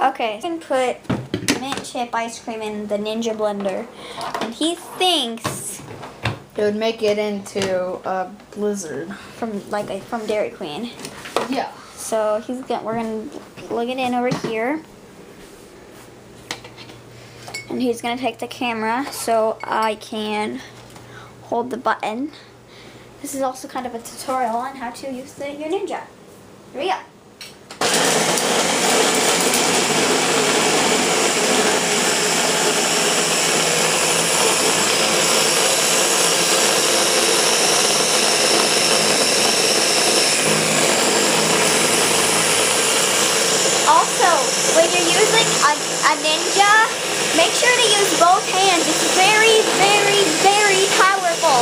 Okay, you can put mint chip ice cream in the Ninja blender, and he thinks it would make it into a blizzard from Dairy Queen. Yeah. So we're gonna plug it in over here, and he's gonna take the camera so I can hold the button. This is also kind of a tutorial on how to use your Ninja. Here we go. Also, when you're using a Ninja, make sure to use both hands. It's very, very, very powerful.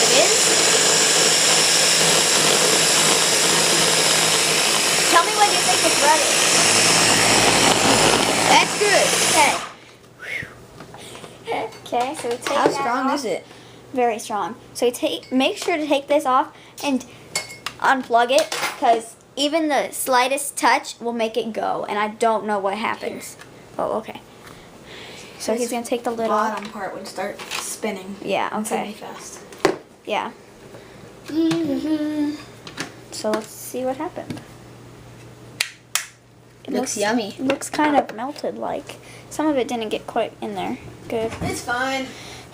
It is? Tell me when you think it's ready. That's good. Okay. Okay, so we take How that strong off. is it? Very strong. So make sure to take this off and unplug it, because even the slightest touch will make it go, and I don't know what happens. Oh, okay. So he's gonna take the lid off. Bottom part would start spinning. Yeah. It's gonna Okay. be fast. Yeah. So let's see what happened. It Looks yummy. Looks kind of melted. Like some of it didn't get quite in there. Good. It's fine.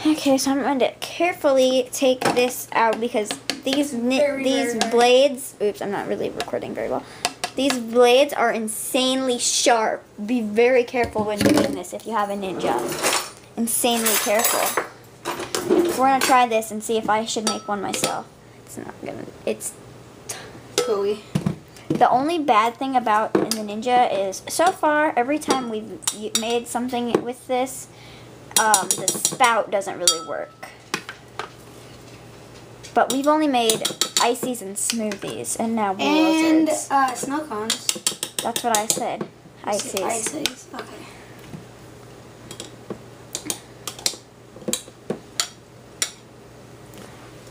Okay, so I'm going to carefully take this out because these Very. blades. Oops, I'm not really recording very well. These blades are insanely sharp. Be very careful when doing this if you have a Ninja. Insanely careful. We're gonna try this and see if I should make one myself. It's not gonna. It's Gooey. the only bad thing about the Ninja is so far every time we've made something with this, the spout doesn't really work. But we've only made ices and smoothies, and now And blizzards. snow cones. That's what I said. Ices. Ices. Okay.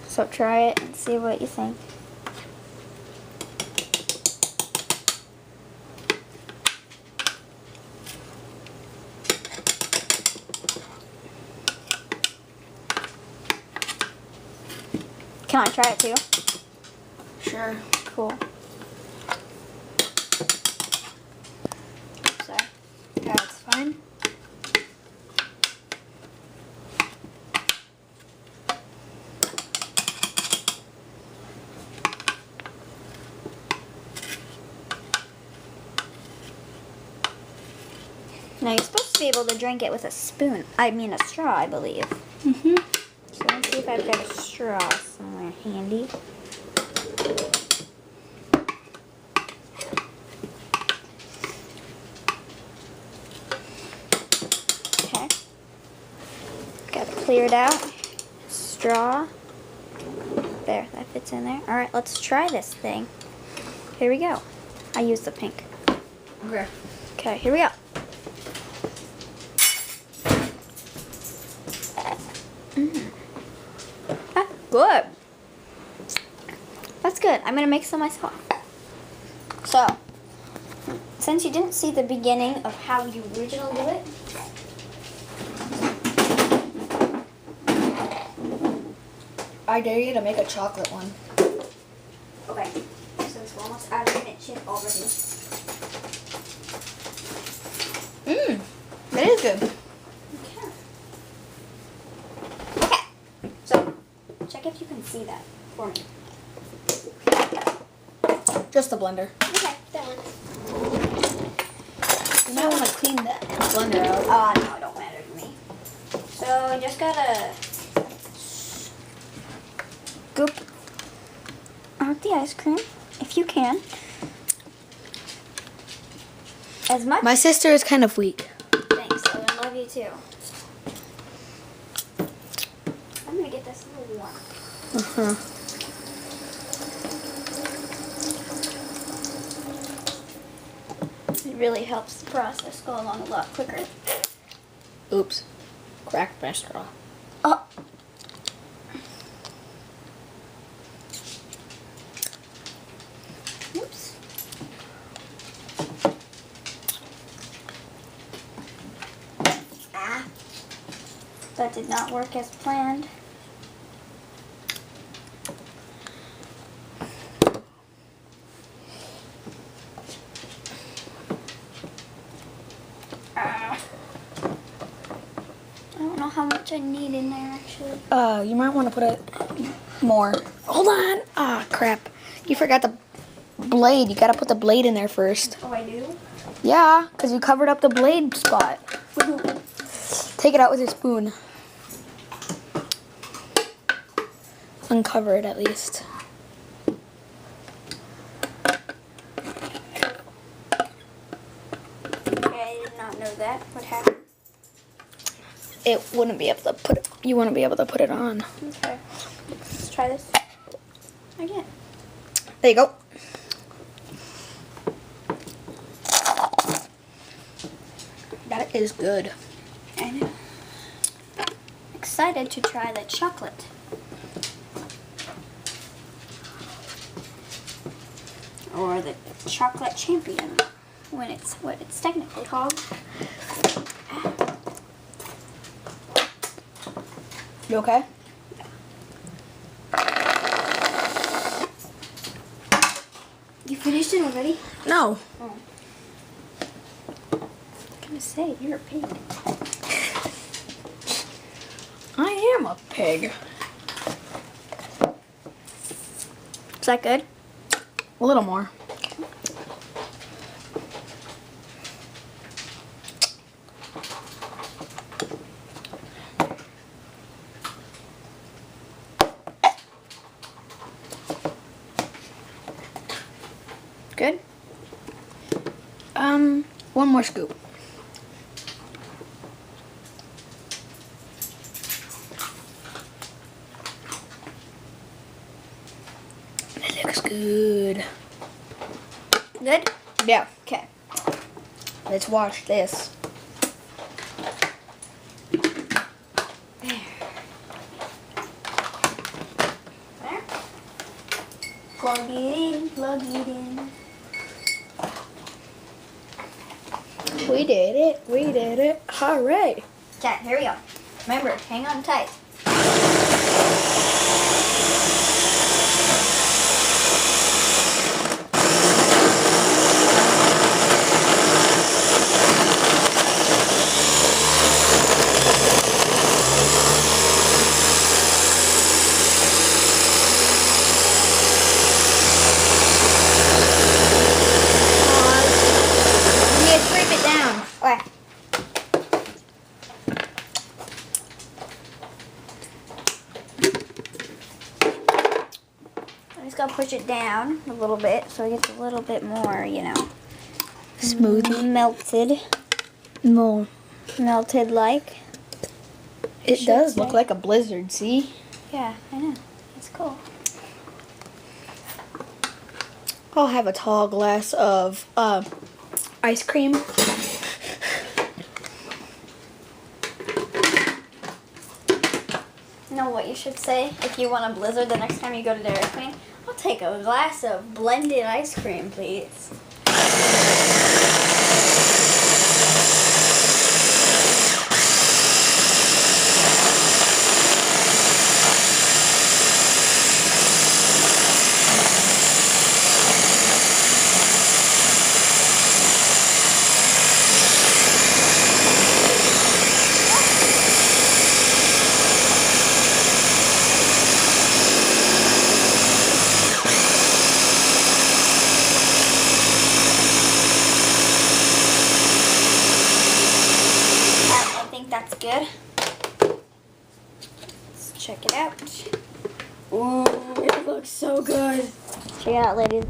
So try it and see what you think. Can I try it too? Sure. Cool. Sorry. That's fine. Now you're supposed to be able to drink it with a spoon. I mean a straw, I believe. Mhm. So let's see if I've got a straw somewhere handy. Okay. Got it cleared out. Straw. There, that fits in there. Alright, let's try this thing. Here we go. I used the pink. Okay. Okay, here we go. Ah, good. That's good. I'm gonna make some myself. So, since you didn't see the beginning of how you originally do it, I dare you to make a chocolate one. okay. Since we're almost out of mint chip already. That is good. Okay. So, check if you can see that for me. Just the blender. Okay, that one. You might want to clean that blender out. No, it don't matter to me. So, you just gotta scoop out the ice cream, if you can. As much. My sister is kind of weak. Thanks, I love you too. I'm gonna get this a little warm. Uh-huh. It really helps the process go along a lot quicker. Oops. Cracked my straw. Oh. Oops. That did not work as planned. I don't know how much I need in there actually. You might want to put it more. Hold on. Ah, crap. You forgot the blade. You gotta put the blade in there first. Oh, I do? Yeah, because you covered up the blade spot. Take it out with your spoon. Uncover it at least. Okay, I did not know that. What happened? It wouldn't be able to put it. You wouldn't be able to put it on. Okay. Let's try this again. There you go. That is good. I know. Excited to try the chocolate. Or the chocolate champion, when it's what it's technically called. You okay? You finished it already? No. Oh. I was gonna say, you're a pig. I am a pig. Is that good? A little more. Good? One more scoop. It looks good. Good? Yeah. Okay. Let's watch this. There. Plug it in, plug it in. We did it. We did it. All right. Okay, here we go. Remember, hang on tight. You need to scrape it down. Okay. I just gotta push it down a little bit so it gets a little bit more, you know, Smooth. melted. No. Melted like. It Should does say. look like a blizzard, see? Yeah, I know. It's cool. I'll have a tall glass of ice cream. You know what you should say if you want a blizzard the next time you go to Dairy Queen? I'll take a glass of blended ice cream, please. I think that's good. Let's check it out. Ooh, it looks so good. Check it out, ladies.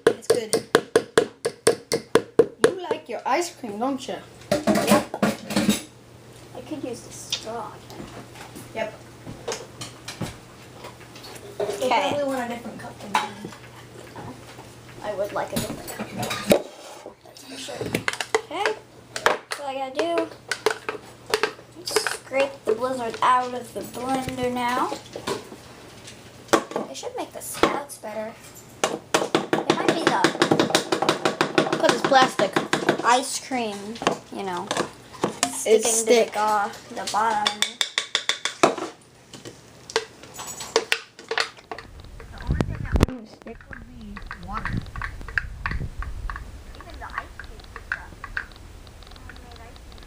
It's good. You like your ice cream, don't you? I could use the straw. Yep. Okay. Probably want a different cup than mine. I would like a different color. That's for sure. all you gotta do. Scrape the Blizzard out of the blender now. They should make the spouts better. It might be the Because it's plastic. ice cream, you know, It's sticking stick. to the bottom. The only thing that wouldn't stick would be water. Even the ice cubes and stuff. Homemade ice cubes.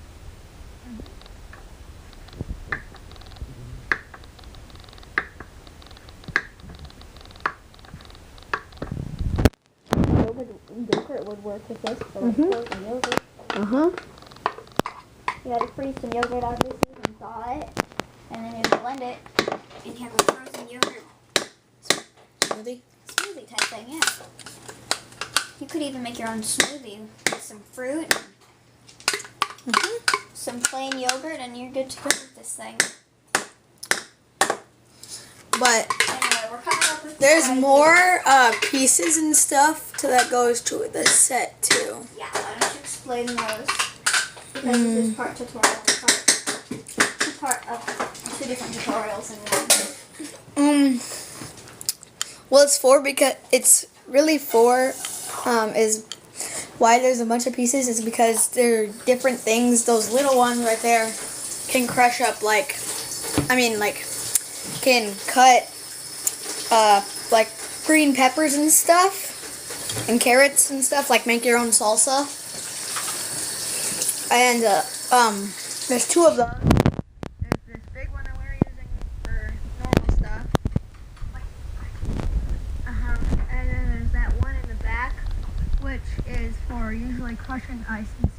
Yogurt would work with this for like frozen yogurt. You gotta freeze some yogurt obviously and thaw it, and then you blend it, and you have a frozen yogurt Smoothie. smoothie type thing, yeah. You could even make your own smoothie with some fruit, some plain yogurt, and you're good to go with this thing. But Anyway, we're coming up with there's the more pieces and stuff that goes to the set too. Yeah, why don't you explain those? Because this is part tutorial, part of 2 different tutorials in one. Well, it's 4 because it's really 4. Is why there's a bunch of pieces is because they're different things. Those little ones right there can crush up can cut like green peppers and stuff and carrots and stuff, like make your own salsa. And there's 2 of them. There's this big one that we're using for normal stuff. And then there's that one in the back, which is for usually crushing ice and